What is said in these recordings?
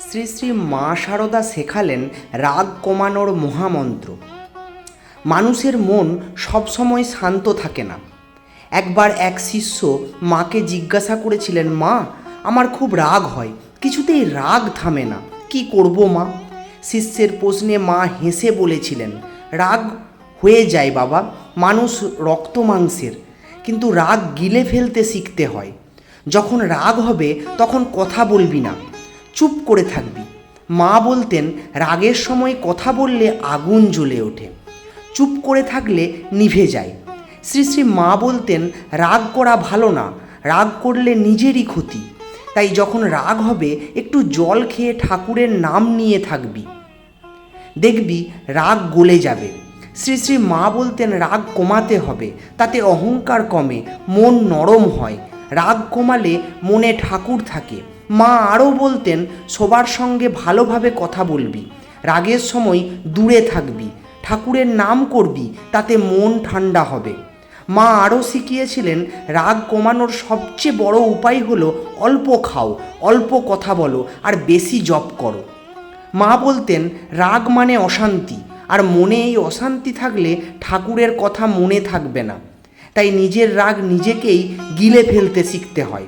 শ্রী শ্রী মা শারদা শেখালেন রাগ কমানোর মহামন্ত্র। মানুষের মন সবসময় শান্ত থাকে না। একবার এক শিষ্য মাকে জিজ্ঞাসা করেছিলেন, মা, আমার খুব রাগ হয়, কিছুতেই রাগ থামে না, কি করব মা? শিষ্যের প্রশ্নে মা হেসে বলেছিলেন, রাগ হয়ে যায় বাবা, মানুষ রক্ত মাংসের, কিন্তু রাগ গিলে ফেলতে শিখতে হয়। যখন রাগ হবে তখন কথা বলবি না, চুপ করে থাকবি। মা বলতেন, রাগের সময় কথা বললে আগুন জ্বলে ওঠে, চুপ করে থাকলে নিভে যায়। শ্রী শ্রী মা বলতেন, রাগ করা ভালো না, রাগ করলে নিজেরই ক্ষতি। তাই যখন রাগ হবে একটু জল খেয়ে ঠাকুরের নাম নিয়ে থাকবি, দেখবি রাগ গলে যাবে। শ্রী শ্রী মা বলতেন, রাগ কমাতে হবে, তাতে অহংকার কমে, মন নরম হয়। রাগ কমালে মনে ঠাকুর থাকে। মা আরও বলতেন, সবার সঙ্গে ভালোভাবে কথা বলবি, রাগের সময় দূরে থাকবি, ঠাকুরের নাম করবি, তাতে মন ঠান্ডা হবে। মা আরও শিখিয়েছিলেন, রাগ কমানোর সবচেয়ে বড় উপায় হলো অল্প খাও, অল্প কথা বলো আর বেশি জপ করো। মা বলতেন, রাগ মানে অশান্তি, আর মনে এই অশান্তি থাকলে ঠাকুরের কথা মনে থাকবে না। তাই নিজের রাগ নিজেকেই গিলে ফেলতে শিখতে হয়।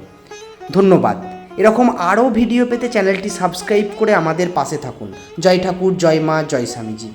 ধন্যবাদ। এরকম আরও ভিডিও পেতে চ্যানেলটি সাবস্ক্রাইব করে আমাদের পাশে থাকুন। জয় ঠাকুর, জয় মা, জয় স্বামীজি।